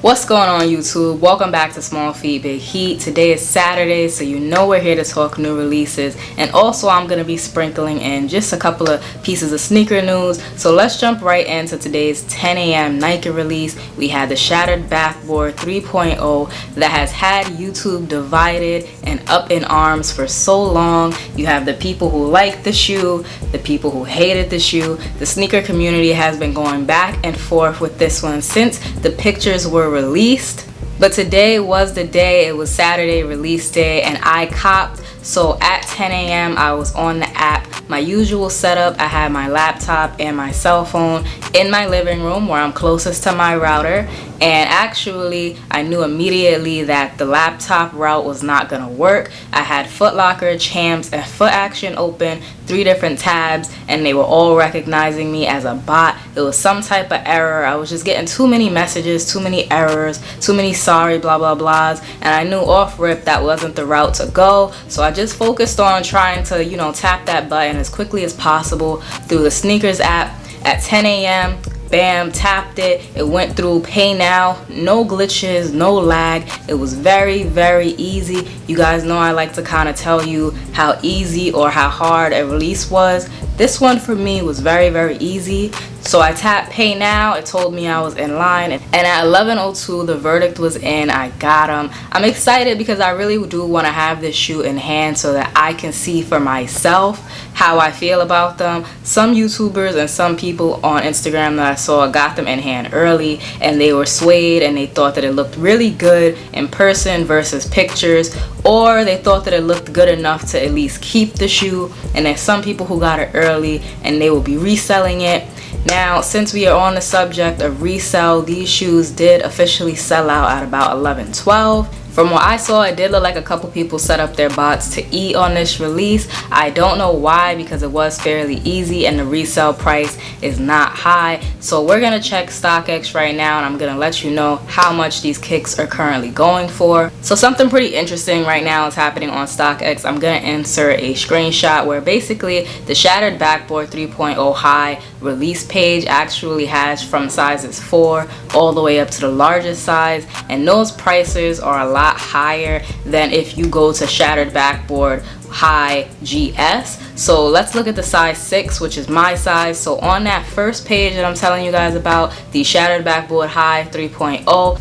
What's going on, YouTube? Welcome back to Small Feet Big Heat. Today is Saturday, so you know we're here to talk new releases, and also I'm going to be sprinkling in just a couple of pieces of sneaker news. So let's jump right into today's 10 a.m. Nike release. We had the Shattered Backboard 3.0 that has had YouTube divided and up in arms for so long. You have the people who liked the shoe, the people who hated the shoe. The sneaker community has been going back and forth with this one since the pictures were released. But today was the day. It was Saturday release day and I copped. So at 10 a.m. I was on the app. My usual setup, I had my laptop and my cell phone in my living room where I'm closest to my router. And actually, I knew immediately that the laptop route was not gonna work. I had Foot Locker, Champs, and Foot Action open, 3 different tabs, and they were all recognizing me as a bot. It was some type of error. I was just getting too many messages, too many errors, too many sorry blah blah blahs, and I knew off rip that wasn't the route to go. So I just focused on trying to, tap that button as quickly as possible through the sneakers app at 10 a.m. Bam, tapped it. It went through pay now, no glitches, no lag. It was very, very easy. You guys know I like to kind of tell you how easy or how hard a release was. This one for me was very, very easy. So I tapped pay now. It told me I was in line, and at 11:02 the verdict was in. I got them. I'm excited because I really do want to have this shoe in hand so that I can see for myself how I feel about them. Some YouTubers and some people on Instagram that I saw got them in hand early and they were swayed and they thought that it looked really good in person versus pictures, or they thought that it looked good enough to at least keep the shoe. And there's some people who got it early and they will be reselling it. Now, since we are on the subject of resell, these shoes did officially sell out at about 11:12. From what I saw, it did look like a couple people set up their bots to eat on this release. I don't know why, because it was fairly easy and the resale price is not high. So we're gonna check StockX right now and I'm gonna let you know how much these kicks are currently going for. So something pretty interesting right now is happening on StockX. I'm gonna insert a screenshot where basically the Shattered Backboard 3.0 high release page actually has from sizes 4 all the way up to the largest size, and those prices are a lot higher than if you go to Shattered Backboard high GS. So let's look at the size 6, which is my size. So on that first page that I'm telling you guys about, the Shattered Backboard high 3.0,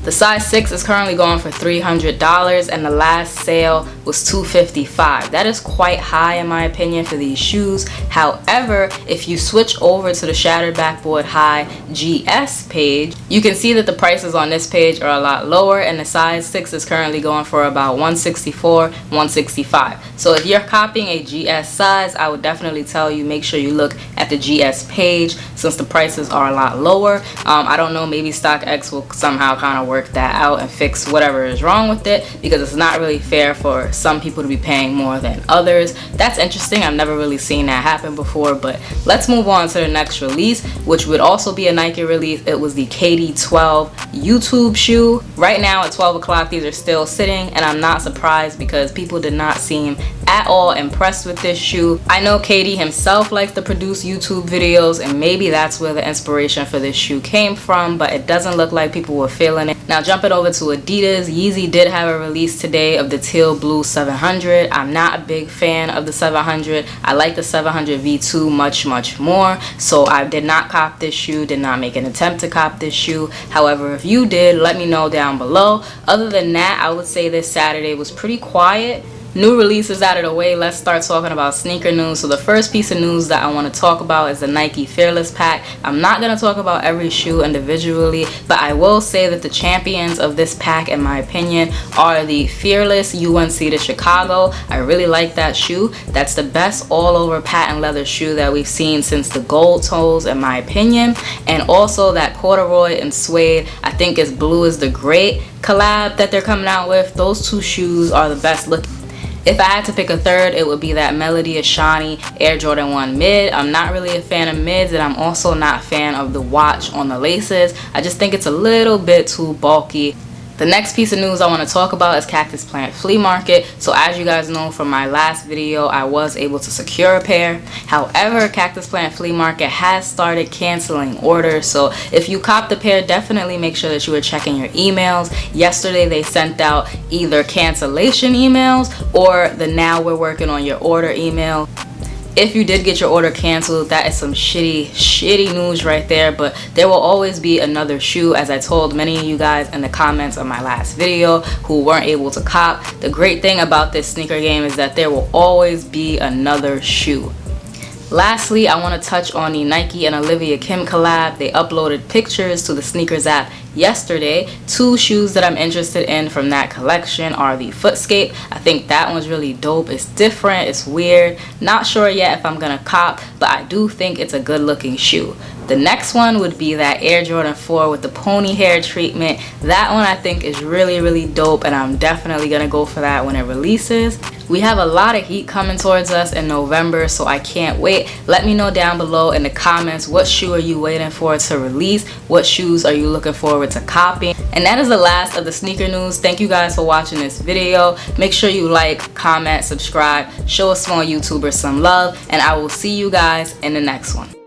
the size 6 is currently going for $300 and the last sale was $255. That is quite high in my opinion for these shoes. However, if you switch over to the Shattered Backboard high GS page, you can see that the prices on this page are a lot lower and the size 6 is currently going for about $164, $165. So if you're copying a GS size, I would definitely tell you make sure you look at the GS page since the prices are a lot lower. I don't know, maybe StockX will somehow kind of work that out and fix whatever is wrong with it, because it's not really fair for some people to be paying more than others. That's interesting. I've never really seen that happen before. But let's move on to the next release, which would also be a Nike release. It was the KD12 YouTube shoe. Right now at 12 o'clock these are still sitting, and I'm not surprised because people did not seem at all impressed with this shoe. I know KD himself likes to produce YouTube videos, and maybe that's where the inspiration for this shoe came from, but it doesn't look like people were feeling it. Now jumping over to Adidas, Yeezy did have a release today of the Teal Blue 700. I'm not a big fan of the 700. I like the 700 V2 much more, so I did not cop this shoe, did not make an attempt to cop this shoe. However, if you did, let me know down below. Other than that, I would say this Saturday was pretty quiet. New releases out of the way, let's start talking about sneaker news. So the first piece of news that I want to talk about is the Nike Fearless pack. I'm not going to talk about every shoe individually, but I will say that the champions of this pack, in my opinion, are the Fearless UNC to Chicago. I really like that shoe. That's the best all over patent leather shoe that we've seen since the gold toes, in my opinion. And also that corduroy and suede, I think is Blue is the Great collab that they're coming out with. Those two shoes are the best looking. If I had to pick a third, it would be that Melody Ashani Air Jordan 1 mid. I'm not really a fan of mids, and I'm also not a fan of the watch on the laces. I just think it's a little bit too bulky. The next piece of news I want to talk about is Cactus Plant Flea Market. So as you guys know from my last video, I was able to secure a pair. However, Cactus Plant Flea Market has started canceling orders. So if you copped the pair, definitely make sure that you are checking your emails. Yesterday they sent out either cancellation emails or the now we're working on your order email. If you did get your order canceled, that is some shitty news right there, but there will always be another shoe, as I told many of you guys in the comments of my last video who weren't able to cop. The great thing about this sneaker game is that there will always be another shoe. Lastly, I want to touch on the Nike and Olivia Kim collab. They uploaded pictures to the sneakers app yesterday. Two shoes that I'm interested in from that collection are the Footscape. I think that one's really dope. It's different, it's weird. Not sure yet if I'm gonna cop, but I do think it's a good looking shoe. The next one would be that Air Jordan 4 with the pony hair treatment. That one I think is really dope, and I'm definitely gonna go for that when it releases. We have a lot of heat coming towards us in November, so I can't wait. Let me know down below in the comments, what shoe are you waiting for to release? What shoes are you looking forward to copying? And that is the last of the sneaker news. Thank you guys for watching this video. Make sure you like, comment, subscribe, show a small YouTuber some love, and I will see you guys in the next one.